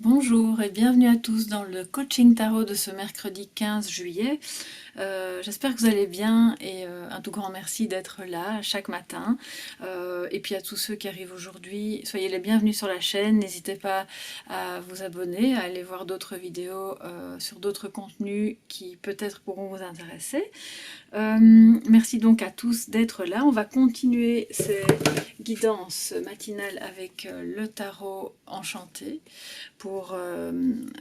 Bonjour et bienvenue à tous dans le coaching tarot de ce mercredi 15 juillet. J'espère que vous allez bien et un tout grand merci d'être là chaque matin. Et puis à tous ceux qui arrivent aujourd'hui, soyez les bienvenus sur la chaîne. N'hésitez pas à vous abonner, à aller voir d'autres vidéos sur d'autres contenus qui peut-être pourront vous intéresser. Merci donc à tous d'être là. On va continuer ces guidances matinales avec le tarot enchanté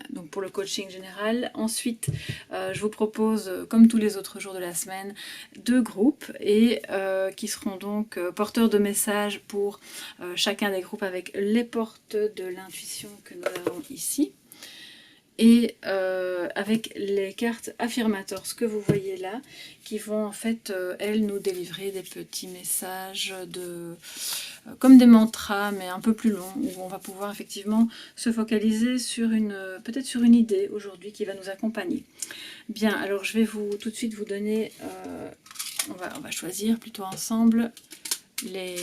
donc pour le coaching général. Ensuite, je vous propose, comme tous les autres jours de la semaine, deux groupes et qui seront donc porteurs de messages pour chacun des groupes avec les portes de l'intuition que nous avons ici. Et avec les cartes affirmateurs, ce que vous voyez là, qui vont en fait, elles, nous délivrer des petits messages comme des mantras, mais un peu plus longs, où on va pouvoir effectivement se focaliser sur peut-être sur une idée aujourd'hui qui va nous accompagner. Bien, alors je vais tout de suite vous donner, on va choisir plutôt ensemble les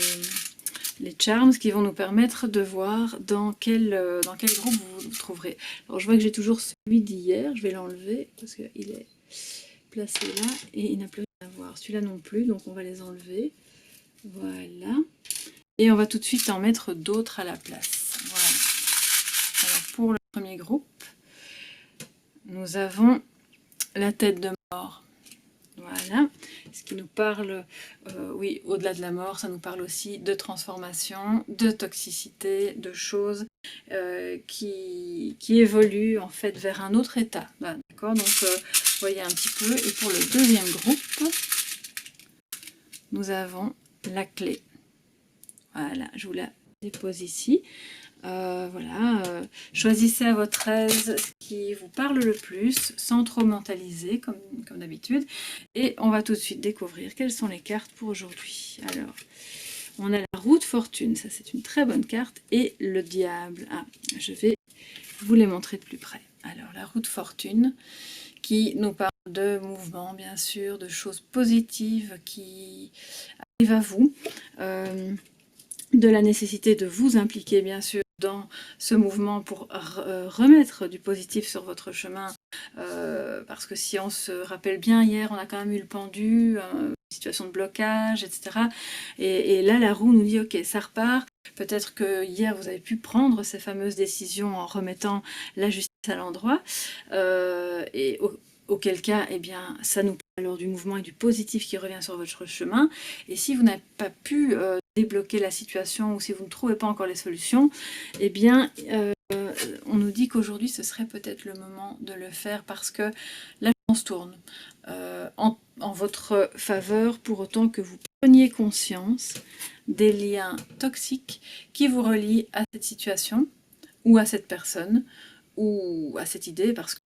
charms qui vont nous permettre de voir dans quel groupe vous vous trouverez. Alors je vois que j'ai toujours celui d'hier, je vais l'enlever parce qu'il est placé là et il n'a plus rien à voir. Celui-là non plus, donc on va les enlever. Voilà. Et on va tout de suite en mettre d'autres à la place. Voilà. Alors pour le premier groupe, nous avons la tête de mort. Voilà, ce qui nous parle, oui, au-delà de la mort, ça nous parle aussi de transformation, de toxicité, de choses qui évoluent en fait vers un autre état. Voilà, d'accord, donc vous voyez un petit peu. Et pour le deuxième groupe, nous avons la clé. Voilà, je vous la dépose ici. Voilà, choisissez à votre aise ce qui vous parle le plus, sans trop mentaliser, comme d'habitude. Et on va tout de suite découvrir quelles sont les cartes pour aujourd'hui. Alors, on a la roue de fortune, ça c'est une très bonne carte, et le diable. Ah, je vais vous les montrer de plus près. Alors, la roue de fortune, qui nous parle de mouvement, bien sûr, de choses positives qui arrivent à vous. De la nécessité de vous impliquer bien sûr dans ce mouvement pour remettre du positif sur votre chemin, parce que si on se rappelle bien, hier on a quand même eu le pendu, une situation de blocage, etc. Et là la roue nous dit ok, ça repart. Peut-être que hier vous avez pu prendre ces fameuses décisions en remettant la justice à l'endroit, et auquel cas, eh bien, ça nous parle alors du mouvement et du positif qui revient sur votre chemin. Et si vous n'avez pas pu débloquer la situation ou si vous ne trouvez pas encore les solutions, eh bien, on nous dit qu'aujourd'hui, ce serait peut-être le moment de le faire parce que la chance tourne en votre faveur pour autant que vous preniez conscience des liens toxiques qui vous relient à cette situation ou à cette personne ou à cette idée, parce que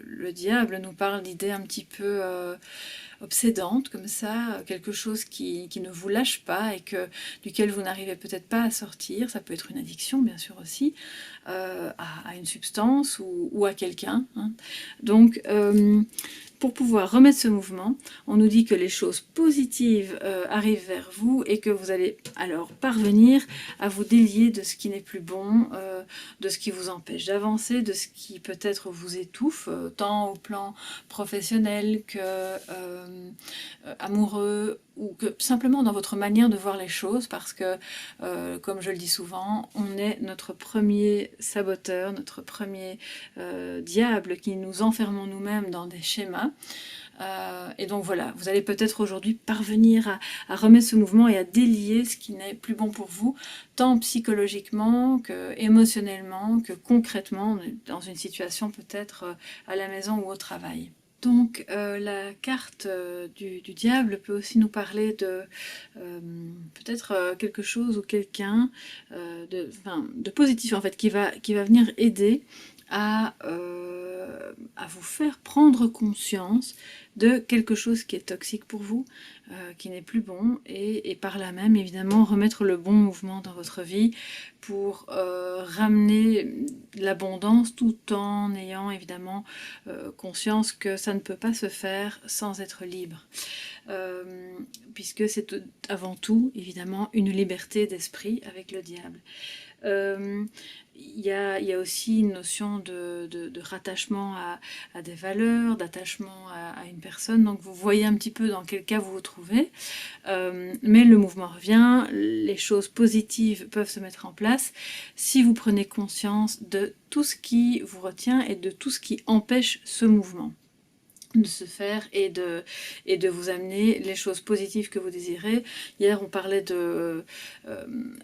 le diable nous parle d'idées un petit peu obsédantes, comme ça, quelque chose qui ne vous lâche pas et duquel vous n'arrivez peut-être pas à sortir. Ça peut être une addiction, bien sûr aussi, à une substance ou à quelqu'un. Hein. Donc, pour pouvoir remettre ce mouvement, on nous dit que les choses positives arrivent vers vous et que vous allez alors parvenir à vous délier de ce qui n'est plus bon, de ce qui vous empêche d'avancer, de ce qui peut-être vous étouffe, tant au plan professionnel que amoureux, ou que simplement dans votre manière de voir les choses, parce que, comme je le dis souvent, on est notre premier saboteur, notre premier diable qui nous enfermons nous-mêmes dans des schémas. Et donc voilà, vous allez peut-être aujourd'hui parvenir à remettre ce mouvement et à délier ce qui n'est plus bon pour vous, tant psychologiquement que émotionnellement, que concrètement, dans une situation peut-être à la maison ou au travail. Donc la carte du diable peut aussi nous parler de peut-être quelque chose ou quelqu'un de positif en fait, qui va venir aider à vous faire prendre conscience de quelque chose qui est toxique pour vous, qui n'est plus bon, et par là même évidemment remettre le bon mouvement dans votre vie pour ramener l'abondance, tout en ayant évidemment conscience que ça ne peut pas se faire sans être libre. Puisque c'est avant tout évidemment une liberté d'esprit avec le diable. Il y a aussi une notion de rattachement à des valeurs, d'attachement à une personne. Donc vous voyez un petit peu dans quel cas vous vous trouvez. Mais le mouvement revient, les choses positives peuvent se mettre en place si vous prenez conscience de tout ce qui vous retient et de tout ce qui empêche ce mouvement de se faire et de vous amener les choses positives que vous désirez. Hier, on parlait de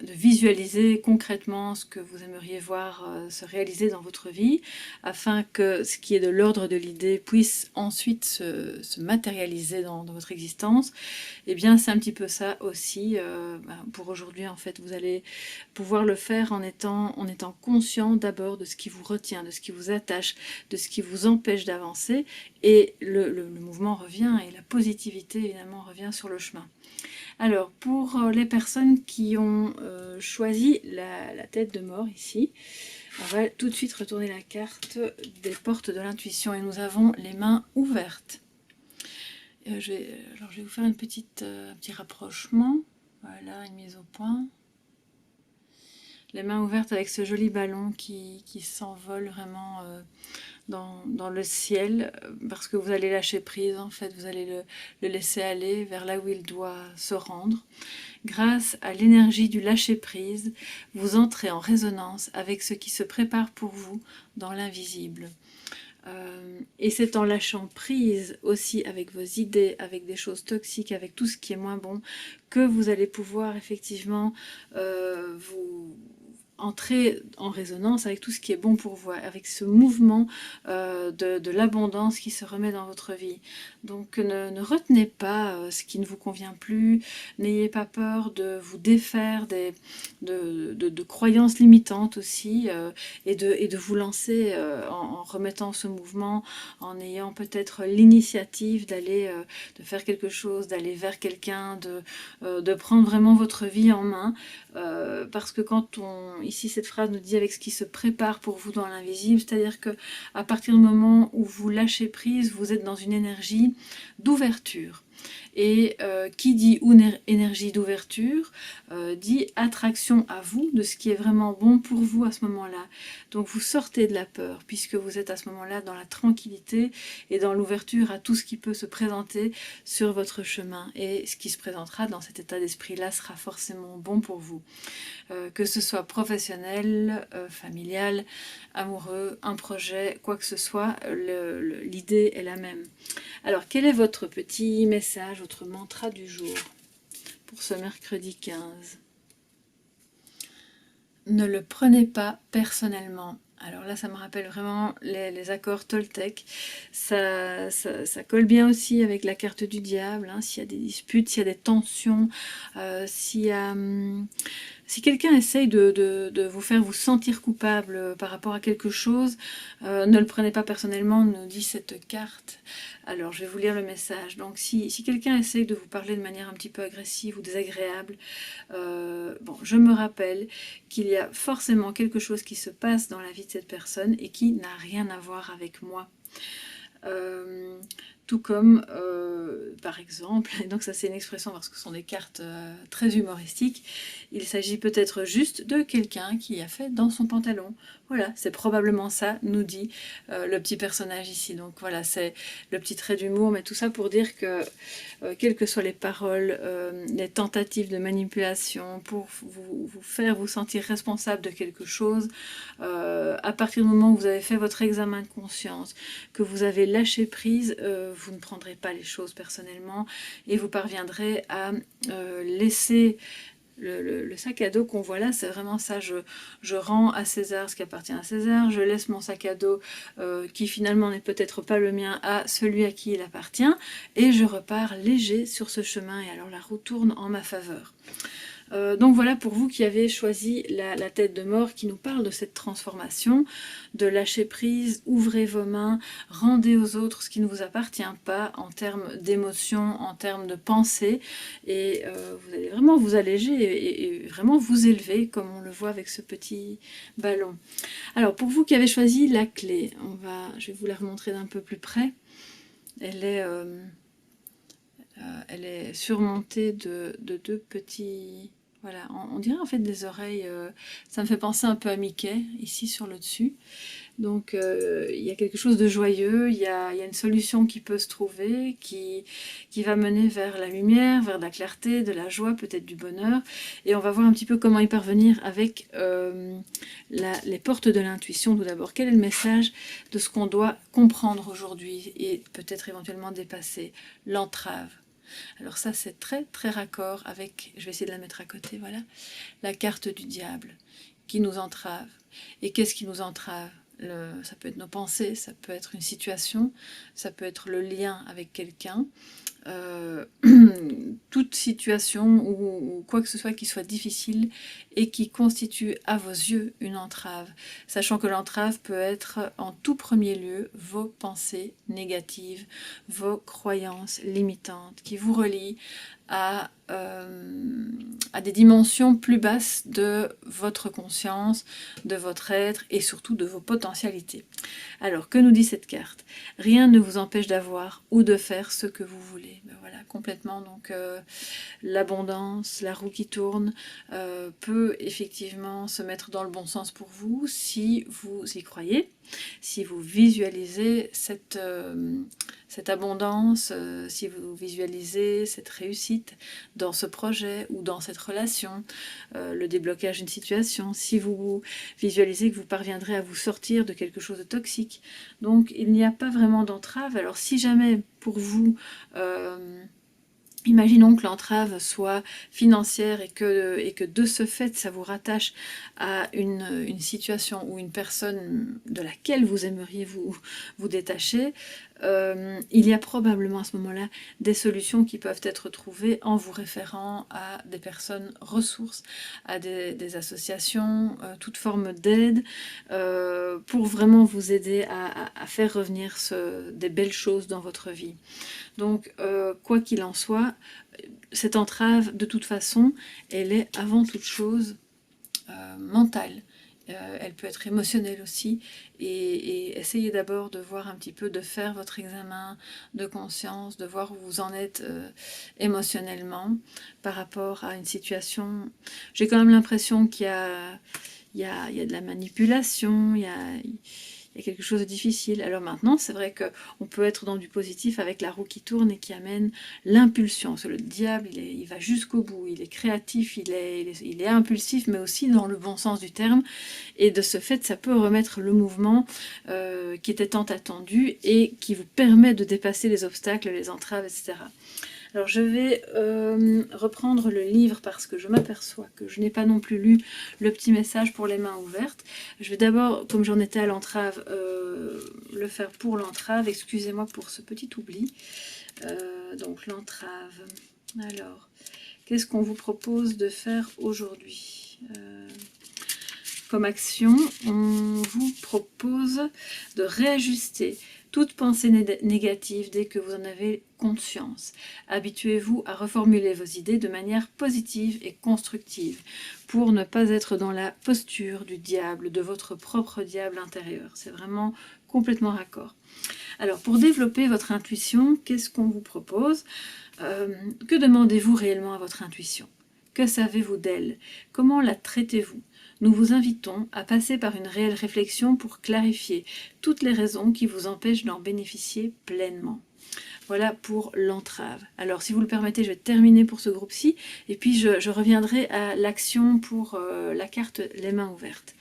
visualiser concrètement ce que vous aimeriez voir se réaliser dans votre vie, afin que ce qui est de l'ordre de l'idée puisse ensuite se matérialiser dans votre existence. Et bien, c'est un petit peu ça aussi. Pour aujourd'hui, en fait, vous allez pouvoir le faire en étant conscient d'abord de ce qui vous retient, de ce qui vous attache, de ce qui vous empêche d'avancer, et le mouvement revient et la positivité évidemment revient sur le chemin. Alors pour les personnes qui ont choisi la tête de mort ici, on va tout de suite retourner la carte des portes de l'intuition et nous avons les mains ouvertes. Je vais vous faire un petit rapprochement, voilà, une mise au point. Les mains ouvertes avec ce joli ballon qui s'envole vraiment dans le ciel, parce que vous allez lâcher prise, en fait, vous allez le laisser aller vers là où il doit se rendre. Grâce à l'énergie du lâcher prise, vous entrez en résonance avec ce qui se prépare pour vous dans l'invisible. Et c'est en lâchant prise aussi avec vos idées, avec des choses toxiques, avec tout ce qui est moins bon, que vous allez pouvoir effectivement vous entrer en résonance avec tout ce qui est bon pour vous, avec ce mouvement de l'abondance qui se remet dans votre vie. Donc ne retenez pas ce qui ne vous convient plus, n'ayez pas peur de vous défaire de croyances limitantes aussi, et de vous lancer en remettant ce mouvement, en ayant peut-être l'initiative d'aller, de faire quelque chose, d'aller vers quelqu'un, de prendre vraiment votre vie en main, parce que quand ici cette phrase nous dit avec ce qui se prépare pour vous dans l'invisible, c'est-à-dire que à partir du moment où vous lâchez prise, vous êtes dans une énergie d'ouverture. Et qui dit énergie d'ouverture, dit attraction à vous de ce qui est vraiment bon pour vous à ce moment-là. Donc vous sortez de la peur, puisque vous êtes à ce moment-là dans la tranquillité et dans l'ouverture à tout ce qui peut se présenter sur votre chemin. Et ce qui se présentera dans cet état d'esprit-là sera forcément bon pour vous. Que ce soit professionnel, familial, amoureux, un projet, quoi que ce soit, l'idée est la même. Alors, quel est votre petit message, votre mantra du jour pour ce mercredi 15 ? Ne le prenez pas personnellement. Alors là, ça me rappelle vraiment les accords Toltec. Ça colle bien aussi avec la carte du diable, hein, s'il y a des disputes, s'il y a des tensions, si quelqu'un essaye de vous faire vous sentir coupable par rapport à quelque chose, ne le prenez pas personnellement, nous dit cette carte. Alors, je vais vous lire le message. Donc, si quelqu'un essaye de vous parler de manière un petit peu agressive ou désagréable, je me rappelle qu'il y a forcément quelque chose qui se passe dans la vie de cette personne et qui n'a rien à voir avec moi. Tout comme, par exemple, et donc ça c'est une expression parce que ce sont des cartes très humoristiques, il s'agit peut-être juste de quelqu'un qui a fait dans son pantalon. Voilà, c'est probablement ça, nous dit le petit personnage ici. Donc voilà, c'est le petit trait d'humour, mais tout ça pour dire que, quelles que soient les paroles, les tentatives de manipulation pour vous faire vous sentir responsable de quelque chose, à partir du moment où vous avez fait votre examen de conscience, que vous avez lâché prise, vous ne prendrez pas les choses personnellement et vous parviendrez à laisser le sac à dos qu'on voit là, c'est vraiment ça, je rends à César ce qui appartient à César, je laisse mon sac à dos qui finalement n'est peut-être pas le mien à celui à qui il appartient, et je repars léger sur ce chemin, et alors la roue tourne en ma faveur. Donc voilà pour vous qui avez choisi la tête de mort qui nous parle de cette transformation, de lâcher prise, ouvrez vos mains, rendez aux autres ce qui ne vous appartient pas en termes d'émotion, en termes de pensée, et vous allez vraiment vous alléger et vraiment vous élever comme on le voit avec ce petit ballon. Alors pour vous qui avez choisi la clé, je vais vous la remontrer d'un peu plus près. Elle est surmontée de deux petits Voilà, on dirait en fait des oreilles, ça me fait penser un peu à Mickey, ici sur le dessus. Donc il y a quelque chose de joyeux, il y a une solution qui peut se trouver, qui va mener vers la lumière, vers de la clarté, de la joie, peut-être du bonheur. Et on va voir un petit peu comment y parvenir avec les portes de l'intuition. Tout d'abord, quel est le message de ce qu'on doit comprendre aujourd'hui et peut-être éventuellement dépasser l'entrave. Alors ça, c'est très très raccord avec, je vais essayer de la mettre à côté, voilà, la carte du diable qui nous entrave. Et qu'est-ce qui nous entrave? Ça peut être nos pensées, ça peut être une situation, ça peut être le lien avec quelqu'un. Euh, toute situation ou quoi que ce soit qui soit difficile et qui constitue à vos yeux une entrave, sachant que l'entrave peut être en tout premier lieu vos pensées négatives, vos croyances limitantes qui vous relient à des dimensions plus basses de votre conscience, de votre être et surtout de vos potentialités. Alors, que nous dit cette carte? Rien ne vous empêche d'avoir ou de faire ce que vous voulez. Ben voilà, complètement. Donc, l'abondance, la roue qui tourne, peut effectivement se mettre dans le bon sens pour vous si vous y croyez, si vous visualisez cette abondance, si vous visualisez cette réussite dans ce projet ou dans cette relation, le déblocage d'une situation, si vous visualisez que vous parviendrez à vous sortir de quelque chose de toxique. Donc il n'y a pas vraiment d'entrave. Alors si jamais pour vous, imaginons que l'entrave soit financière et que de ce fait, ça vous rattache à une situation ou une personne de laquelle vous aimeriez vous détacher, il y a probablement à ce moment-là des solutions qui peuvent être trouvées en vous référant à des personnes ressources, à des associations, toute forme d'aide, pour vraiment vous aider à faire revenir des belles choses dans votre vie. Donc, quoi qu'il en soit, cette entrave, de toute façon, elle est avant toute chose mentale. Elle peut être émotionnelle aussi, et essayez d'abord de voir un petit peu, de faire votre examen de conscience, de voir où vous en êtes émotionnellement par rapport à une situation. J'ai quand même l'impression qu'il y a de la manipulation, il y a quelque chose de difficile. Alors maintenant, c'est vrai qu'on peut être dans du positif avec la roue qui tourne et qui amène l'impulsion. Parce que le diable, il va jusqu'au bout, il est créatif, il est impulsif, mais aussi dans le bon sens du terme. Et de ce fait, ça peut remettre le mouvement qui était tant attendu et qui vous permet de dépasser les obstacles, les entraves, etc. Alors je vais reprendre le livre parce que je m'aperçois que je n'ai pas non plus lu le petit message pour les mains ouvertes. Je vais d'abord, comme j'en étais à l'entrave, le faire pour l'entrave. Excusez-moi pour ce petit oubli. Donc l'entrave. Alors, qu'est-ce qu'on vous propose de faire aujourd'hui? Comme action, on vous propose de réajuster toute pensée négative dès que vous en avez conscience. Habituez-vous à reformuler vos idées de manière positive et constructive pour ne pas être dans la posture du diable, de votre propre diable intérieur. C'est vraiment complètement raccord. Alors, pour développer votre intuition, qu'est-ce qu'on vous propose? Que demandez-vous réellement à votre intuition? Que savez-vous d'elle? Comment la traitez-vous? Nous vous invitons à passer par une réelle réflexion pour clarifier toutes les raisons qui vous empêchent d'en bénéficier pleinement. Voilà pour l'entrave. Alors, si vous le permettez, je vais terminer pour ce groupe-ci, et puis je reviendrai à l'action pour la carte Les mains ouvertes.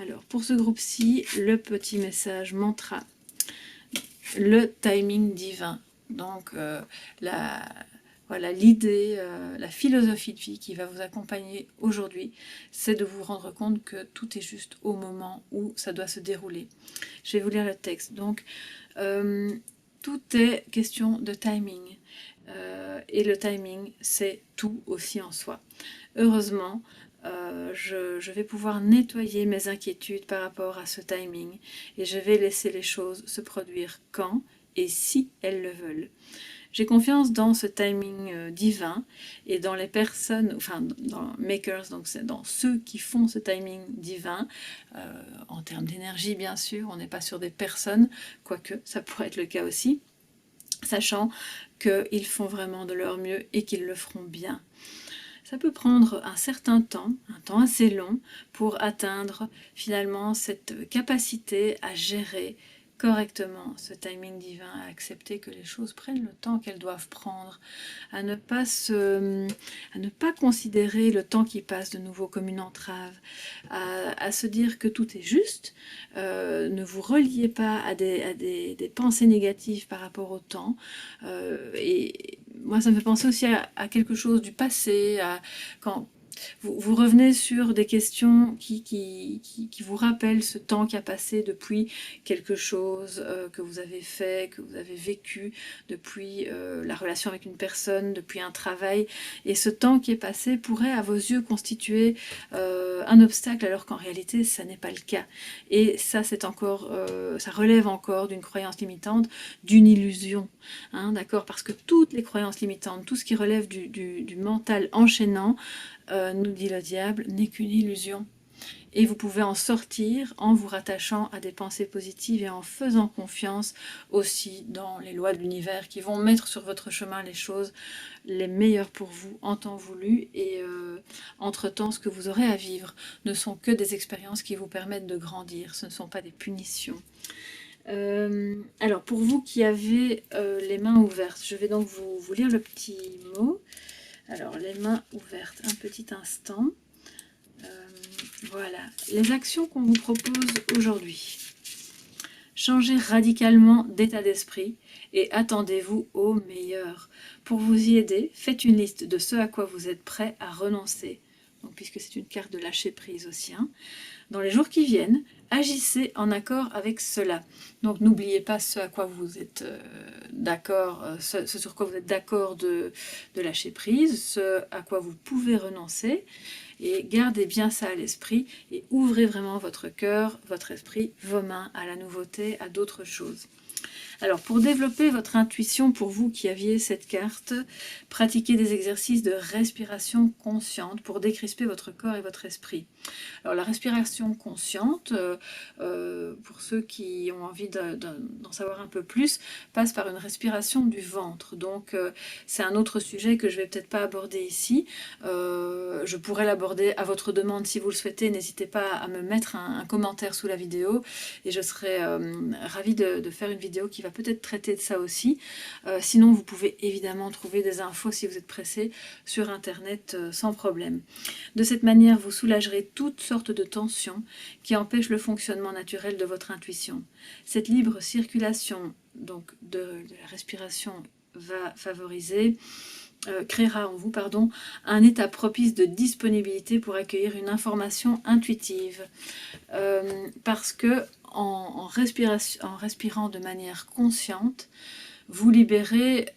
Alors, pour ce groupe-ci, le petit message mantra, le timing divin. Donc, voilà, l'idée, la philosophie de vie qui va vous accompagner aujourd'hui, c'est de vous rendre compte que tout est juste au moment où ça doit se dérouler. Je vais vous lire le texte. Donc, tout est question de timing. Et le timing, c'est tout aussi en soi. Heureusement, je vais pouvoir nettoyer mes inquiétudes par rapport à ce timing et je vais laisser les choses se produire quand et si elles le veulent. J'ai confiance dans ce timing divin et dans les personnes, enfin dans makers, donc c'est dans ceux qui font ce timing divin, en termes d'énergie bien sûr, on n'est pas sur des personnes, quoique ça pourrait être le cas aussi, sachant qu'ils font vraiment de leur mieux et qu'ils le feront bien. ça peut prendre un certain temps, un temps assez long, pour atteindre finalement cette capacité à gérer correctement ce timing divin, à accepter que les choses prennent le temps qu'elles doivent prendre, à ne pas considérer le temps qui passe de nouveau comme une entrave, à se dire que tout est juste. Ne vous reliez pas à des pensées négatives par rapport au temps. Et moi, ça me fait penser aussi à quelque chose du passé, quand vous revenez sur des questions qui vous rappellent ce temps qui a passé depuis quelque chose que vous avez fait, que vous avez vécu, depuis la relation avec une personne, depuis un travail. Et ce temps qui est passé pourrait, à vos yeux, constituer un obstacle, alors qu'en réalité, ça n'est pas le cas. Et ça, c'est encore, ça relève encore d'une croyance limitante, d'une illusion. Hein, d'accord? Parce que toutes les croyances limitantes, tout ce qui relève du mental enchaînant, nous dit le diable, n'est qu'une illusion. Et vous pouvez en sortir en vous rattachant à des pensées positives et en faisant confiance aussi dans les lois de l'univers qui vont mettre sur votre chemin les choses les meilleures pour vous en temps voulu. Et entre-temps, ce que vous aurez à vivre ne sont que des expériences qui vous permettent de grandir, ce ne sont pas des punitions. Alors, pour vous qui avez les mains ouvertes, je vais donc vous lire le petit mot. Alors, les mains ouvertes, un petit instant. Voilà, les actions qu'on vous propose aujourd'hui. Changez radicalement d'état d'esprit et attendez-vous au meilleur. Pour vous y aider, faites une liste de ce à quoi vous êtes prêt à renoncer. Donc, puisque c'est une carte de lâcher prise aussi. Hein. Dans les jours qui viennent, agissez en accord avec cela. Donc n'oubliez pas ce à quoi vous êtes d'accord, ce sur quoi vous êtes d'accord de lâcher prise, ce à quoi vous pouvez renoncer. Et gardez bien ça à l'esprit et ouvrez vraiment votre cœur, votre esprit, vos mains à la nouveauté, à d'autres choses. Alors, pour développer votre intuition, pour vous qui aviez cette carte, pratiquez des exercices de respiration consciente pour décrisper votre corps et votre esprit. Alors, la respiration consciente, pour ceux qui ont envie d'en savoir un peu plus, passe par une respiration du ventre. Donc, c'est un autre sujet que je ne vais peut-être pas aborder ici. Je pourrais l'aborder à votre demande si vous le souhaitez. N'hésitez pas à me mettre un commentaire sous la vidéo et je serai ravie de faire une vidéo qui va peut-être traiter de ça aussi. Sinon, vous pouvez évidemment trouver des infos si vous êtes pressé sur internet sans problème. De cette manière, vous soulagerez toutes sortes de tensions qui empêchent le fonctionnement naturel de votre intuition. Cette libre circulation donc de la respiration va favoriser créera en vous un état propice de disponibilité pour accueillir une information intuitive. Parce que en respirant de manière consciente, vous libérez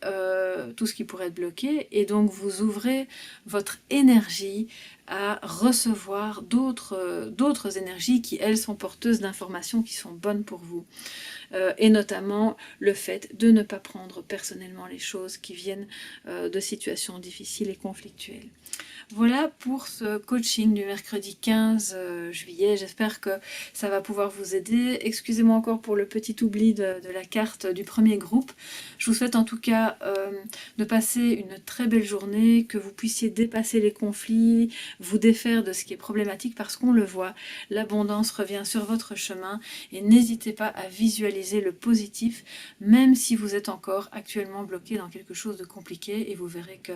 tout ce qui pourrait être bloqué et donc vous ouvrez votre énergie à recevoir d'autres énergies qui, elles, sont porteuses d'informations qui sont bonnes pour vous. Et notamment le fait de ne pas prendre personnellement les choses qui viennent de situations difficiles et conflictuelles. Voilà pour ce coaching du mercredi 15 juillet. J'espère que ça va pouvoir vous aider. Excusez-moi encore pour le petit oubli de la carte du premier groupe. Je vous souhaite en tout cas de passer une très belle journée, que vous puissiez dépasser les conflits, vous défaire de ce qui est problématique parce qu'on le voit, l'abondance revient sur votre chemin et n'hésitez pas à visualiser le positif, même si vous êtes encore actuellement bloqué dans quelque chose de compliqué et vous verrez que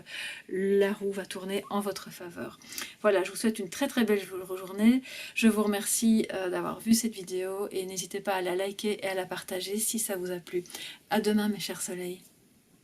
la roue va tourner en votre faveur. Voilà, je vous souhaite une très belle journée. Je vous remercie d'avoir vu cette vidéo et n'hésitez pas à la liker et à la partager si ça vous a plu. À demain mes chers soleils.